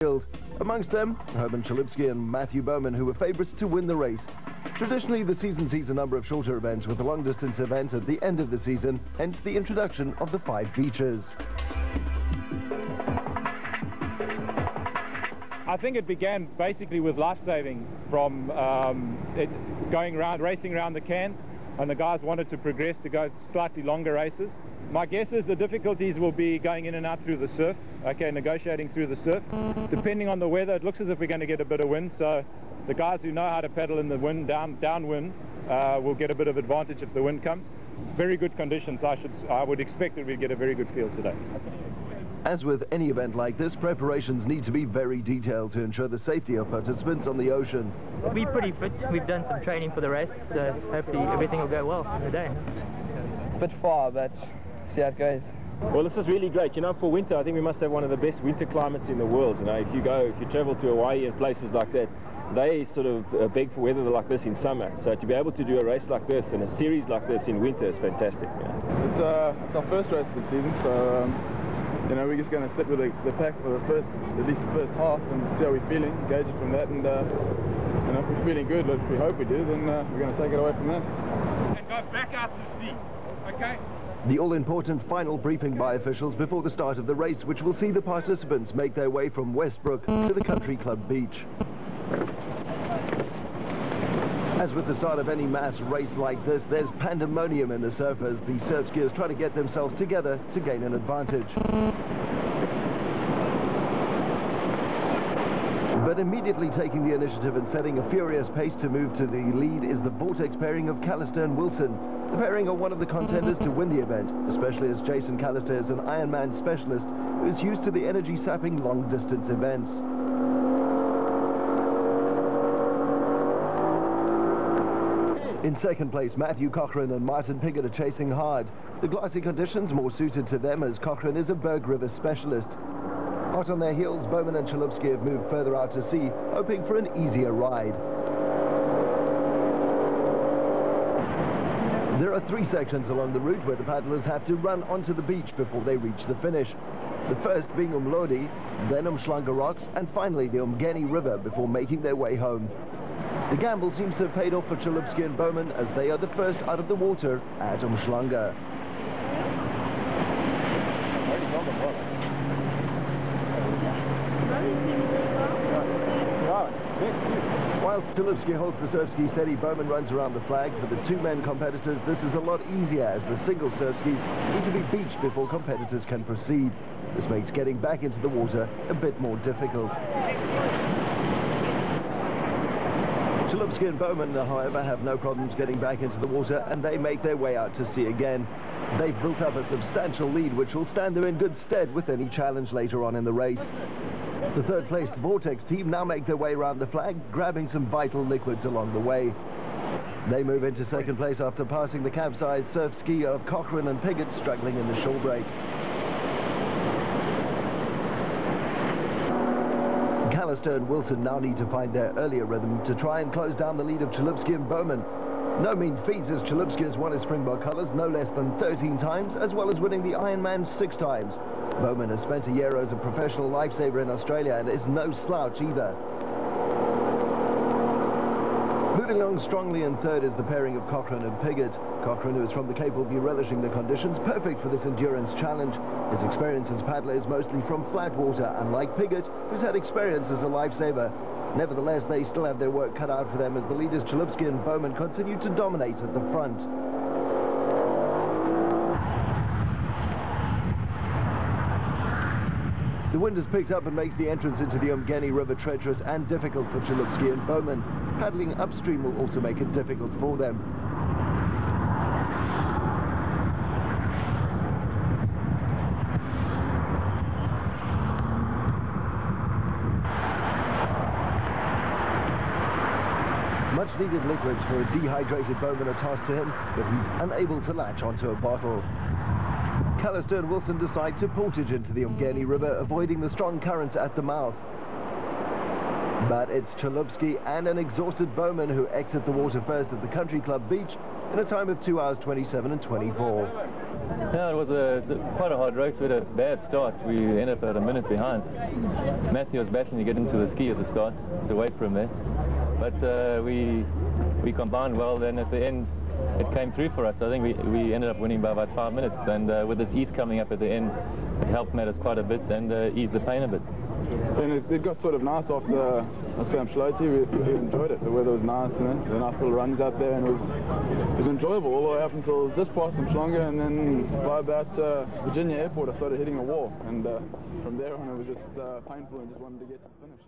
field. Amongst them, Herman Chalupsky and Matthew Bowman, who were favourites to win the race. Traditionally, the season sees a number of shorter events with a long-distance event at the end of the season, hence the introduction of the 5 beaches. I think it began basically with life-saving from going around, racing around the cans, and the guys wanted to progress to go slightly longer races. My guess is the difficulties will be going in and out through the surf, okay, negotiating through the surf. Depending on the weather, it looks as if we're going to get a bit of wind, so the guys who know how to paddle in the wind, downwind, will get a bit of advantage if the wind comes. Very good conditions. I would expect that we'd get a very good field today. As with any event like this, preparations need to be very detailed to ensure the safety of participants on the ocean. We're pretty fit. We've done some training for the race, so hopefully everything will go well today. Bit far, but see how it goes. Well, this is really great. You know, for winter, I think we must have one of the best winter climates in the world. You know, if you travel to Hawaii and places like that, they sort of beg for weather like this in summer. So to be able to do a race like this and a series like this in winter is fantastic. You know? It's our first race of the season, so you know, we're just going to sit with the pack for at least the first half and see how we're feeling, gauge it from that, and you know, if we're feeling good, which we hope we do, then we're going to take it away from there. And go back out to sea, okay? The all-important final briefing by officials before the start of the race, which will see the participants make their way from Westbrook to the Country Club beach. As with the start of any mass race like this, there's pandemonium in the surf as the surf skiers try to get themselves together to gain an advantage. But immediately taking the initiative and setting a furious pace to move to the lead is the Vortex pairing of Callister and Wilson. The pairing are one of the contenders to win the event, especially as Jason Callister is an Ironman specialist who is used to the energy-sapping long-distance events. In second place, Matthew Cochrane and Martin Piggott are chasing hard. The glassy conditions more suited to them as Cochrane is a Berg River specialist. Hot on their heels, Bowman and Chalupsky have moved further out to sea, hoping for an easier ride. There are 3 sections along the route where the paddlers have to run onto the beach before they reach the finish. The first being Umlodi, then Umhlanga Rocks, and finally the Umgeni River before making their way home. The gamble seems to have paid off for Chalupsky and Bowman as they are the first out of the water at Umhlanga. Whilst Chalupsky holds the Surfski steady, Bowman runs around the flag. For the 2-men competitors, this is a lot easier as the single Surfskis need to be beached before competitors can proceed. This makes getting back into the water a bit more difficult. Chalupsky and Bowman, however, have no problems getting back into the water, and they make their way out to sea again. They've built up a substantial lead which will stand them in good stead with any challenge later on in the race. The third-placed Vortex team now make their way around the flag, grabbing some vital liquids along the way. They move into second place after passing the capsized Surfski of Cochrane and Piggott struggling in the shore break. Callister and Wilson now need to find their earlier rhythm to try and close down the lead of Chalupsky and Bowman. No mean feat as Chalupsky has won his Springbok colours no less than 13 times, as well as winning the Ironman 6 times. Bowman has spent a year as a professional lifesaver in Australia and is no slouch either. Moving along strongly in third is the pairing of Cochrane and Piggott. Cochrane, who is from the Cape, will be relishing the conditions, perfect for this endurance challenge. His experience as paddler is mostly from flat water, unlike Piggott, who's had experience as a lifesaver. Nevertheless, they still have their work cut out for them as the leaders Chalupsky and Bowman continue to dominate at the front. The wind has picked up and makes the entrance into the Umgeni River treacherous and difficult for Chalupsky and Bowman. Paddling upstream will also make it difficult for them. Much needed liquids for a dehydrated Bowman are tossed to him, but he's unable to latch onto a bottle. Callister and Wilson decide to portage into the Umgeni River, avoiding the strong currents at the mouth. But it's Chalupsky and an exhausted Bowman who exit the water first at the Country Club beach in a time of 2 hours 27 and 24. Yeah, it was quite a hard race. We had a bad start. We ended up at a minute behind. Matthew was battling to get into the ski at the start, to wait for him there. But we combined well, then at the end it came through for us. I think we ended up winning by about 5 minutes, and with this ease coming up at the end, it helped matters quite a bit and eased the pain a bit. And it got sort of nice after Amshloti. We enjoyed it. The weather was nice, and the nice little runs out there, and it was enjoyable all the way up until just past Amshlonga, and then by about Virginia Airport I started hitting a wall, and from there on it was just painful and just wanted to get to the finish.